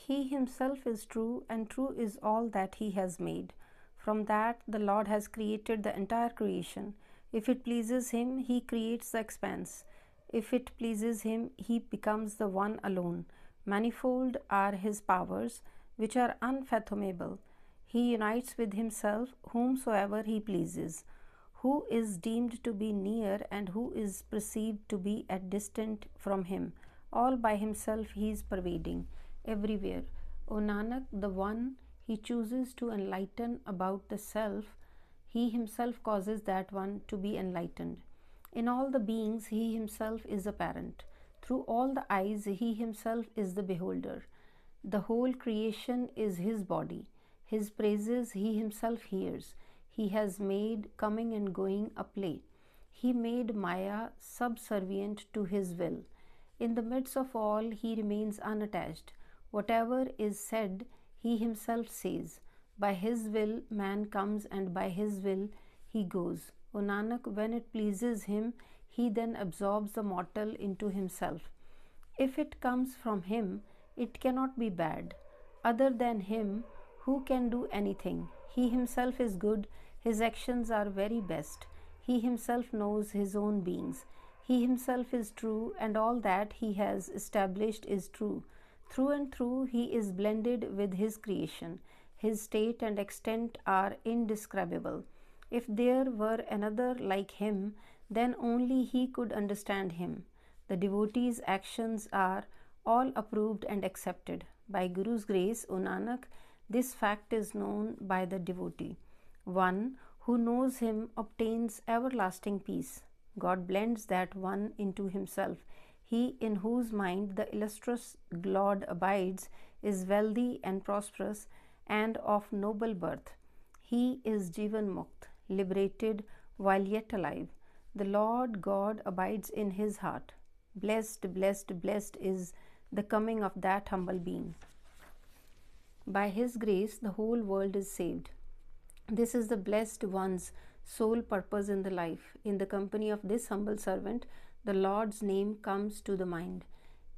He himself is true, and true is all that he has made. From that, the Lord has created the entire creation. If it pleases him, he creates the expanse. If it pleases him, he becomes the one alone. Manifold are his powers, which are unfathomable. He unites with himself whomsoever he pleases. Who is deemed to be near and who is perceived to be at distant from him? All by himself he is pervading, everywhere. O Nanak, the one he chooses to enlighten about the self, he himself causes that one to be enlightened. In all the beings, he himself is apparent. Through all the eyes, he himself is the beholder. The whole creation is his body. His praises he himself hears. He has made coming and going a play. He made Maya subservient to his will. In the midst of all, he remains unattached. Whatever is said, he himself says. By his will, man comes, and by his will, he goes. O Nanak, when it pleases him, he then absorbs the mortal into himself. If it comes from him, it cannot be bad. Other than him, who can do anything? He himself is good, his actions are very best. He himself knows his own beings. He himself is true, and all that he has established is true. Through and through, he is blended with his creation. His state and extent are indescribable. If there were another like him, then only he could understand him. The devotee's actions are all approved and accepted. By Guru's grace, O Nanak, this fact is known by the devotee. One who knows him obtains everlasting peace. God blends that one into himself. He in whose mind the illustrious Lord abides is wealthy and prosperous and of noble birth. He is Jivan Mukt, liberated while yet alive. The Lord God abides in his heart. Blessed, blessed, blessed is the coming of that humble being. By his grace, the whole world is saved. This is the blessed one's sole purpose in the life. In the company of this humble servant, the Lord's name comes to the mind.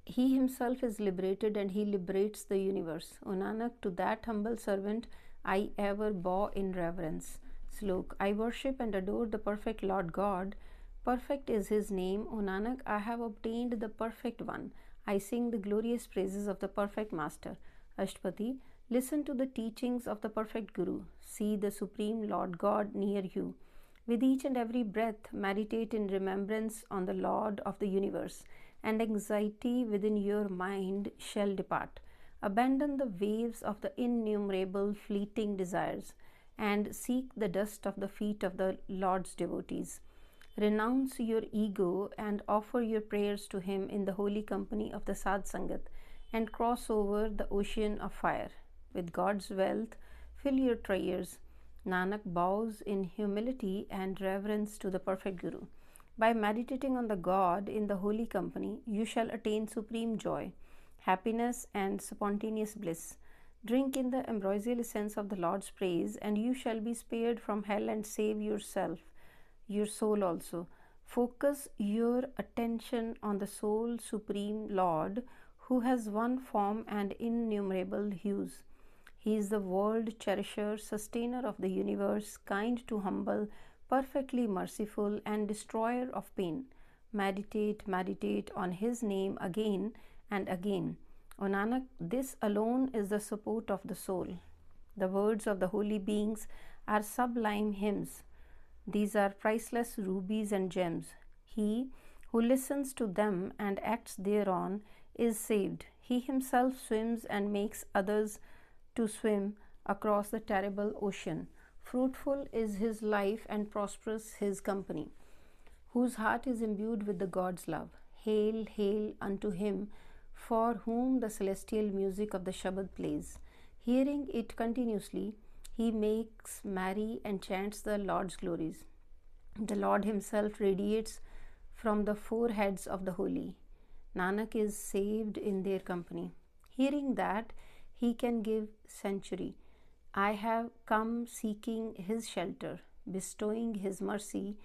He himself is liberated and he liberates the universe. O Nanak, to that humble servant I ever bow in reverence. Slok. I worship and adore the perfect Lord God. Perfect is his name. O Nanak, I have obtained the perfect one. I sing the glorious praises of the perfect Master. Ashtapati. Listen to the teachings of the perfect Guru. See the Supreme Lord God near you. With each and every breath, meditate in remembrance on the Lord of the universe, and anxiety within your mind shall depart. Abandon the waves of the innumerable fleeting desires, and seek the dust of the feet of the Lord's devotees. Renounce your ego and offer your prayers to him in the holy company of the Sadh Sangat, and cross over the ocean of fire. With God's wealth, fill your treasures. Nanak bows in humility and reverence to the perfect Guru. By meditating on the God in the holy company, you shall attain supreme joy, happiness, and spontaneous bliss. Drink in the ambrosial essence of the Lord's praise, and you shall be spared from hell and save yourself, your soul also. Focus your attention on the sole supreme Lord, who has one form and innumerable hues. He is the world cherisher, sustainer of the universe, kind to humble, perfectly merciful, and destroyer of pain. Meditate, meditate on his name again and again. O Nanak, this alone is the support of the soul. The words of the holy beings are sublime hymns. These are priceless rubies and gems. He who listens to them and acts thereon is saved. He himself swims and makes others to swim across the terrible ocean. Fruitful is his life and prosperous his company, whose heart is imbued with the God's love. Hail, hail unto him, for whom the celestial music of the Shabad plays. Hearing it continuously, he makes merry and chants the Lord's glories. The Lord himself radiates from the foreheads of the holy. Nanak is saved in their company. Hearing that, he can give sanctuary. I have come seeking his shelter, bestowing his mercy.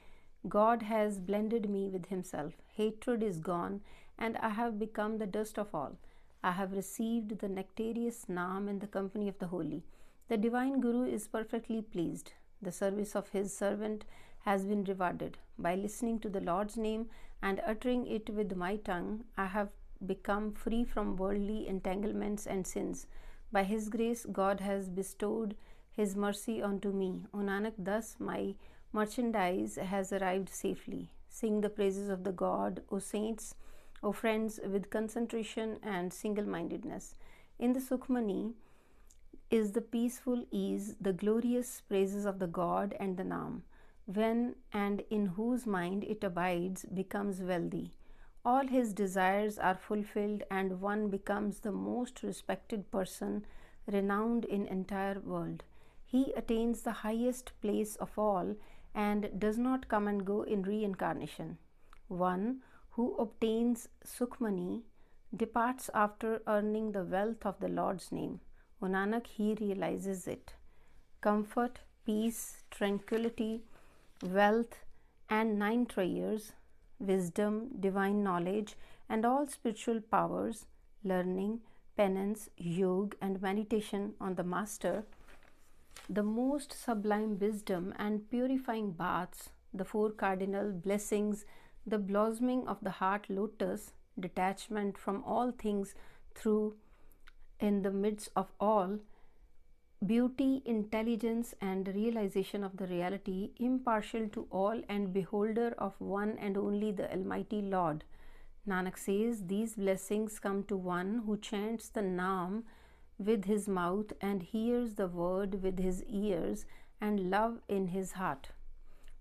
God has blended me with himself. Hatred is gone, and I have become the dust of all. I have received the nectareous Naam in the company of the holy. The divine Guru is perfectly pleased. The service of his servant has been rewarded. By listening to the Lord's name and uttering it with my tongue, I have become free from worldly entanglements and sins. By his grace, God has bestowed his mercy unto me. O Nanak, thus my merchandise has arrived safely. Sing the praises of the God, O saints, O friends, with concentration and single-mindedness. In the Sukhmani is the peaceful ease, the glorious praises of the God and the Naam. When and in whose mind it abides becomes wealthy. All his desires are fulfilled and one becomes the most respected person, renowned in entire world. He attains the highest place of all and does not come and go in reincarnation. One who obtains Sukhmani departs after earning the wealth of the Lord's name. O Nanak, he realizes it. Comfort, peace, tranquility, wealth, and 9 treasures, wisdom, divine knowledge, and all spiritual powers, learning, penance, yoga, and meditation on the Master, the most sublime wisdom and purifying baths, the 4 cardinal blessings, the blossoming of the heart lotus, detachment from all things through in the midst of all, beauty, intelligence, and realization of the reality, impartial to all and beholder of one and only the Almighty Lord. Nanak says, these blessings come to one who chants the Naam with his mouth and hears the word with his ears and love in his heart.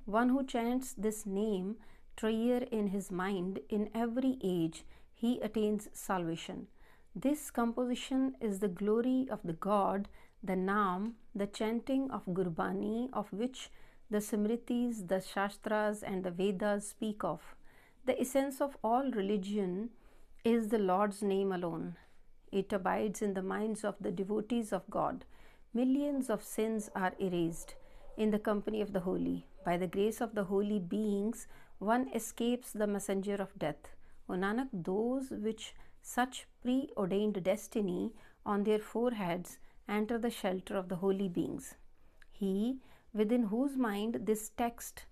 One who chants this name, treasure in his mind, in every age, he attains salvation. This composition is the glory of the God, the Naam, the chanting of Gurbani, of which the Simritis, the Shastras, and the Vedas speak of. The essence of all religion is the Lord's name alone. It abides in the minds of the devotees of God. Millions of sins are erased in the company of the holy. By the grace of the holy beings, one escapes the messenger of death. O Nanak, those which such preordained destiny on their foreheads enter the shelter of the holy beings. He, within whose mind this text,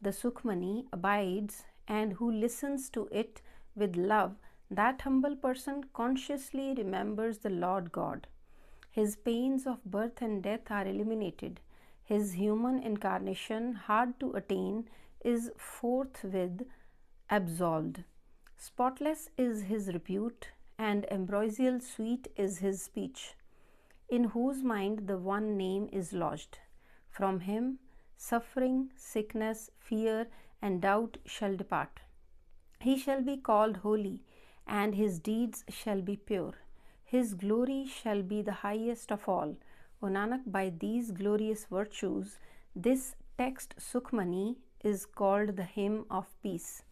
the Sukhmani, abides and who listens to it with love, that humble person consciously remembers the Lord God. His pains of birth and death are eliminated. His human incarnation, hard to attain, is forthwith absolved. Spotless is his repute, and ambrosial sweet is his speech, in whose mind the one name is lodged. From him, suffering, sickness, fear, and doubt shall depart. He shall be called holy, and his deeds shall be pure. His glory shall be the highest of all. O Nanak, by these glorious virtues, this text Sukhmani is called the hymn of peace.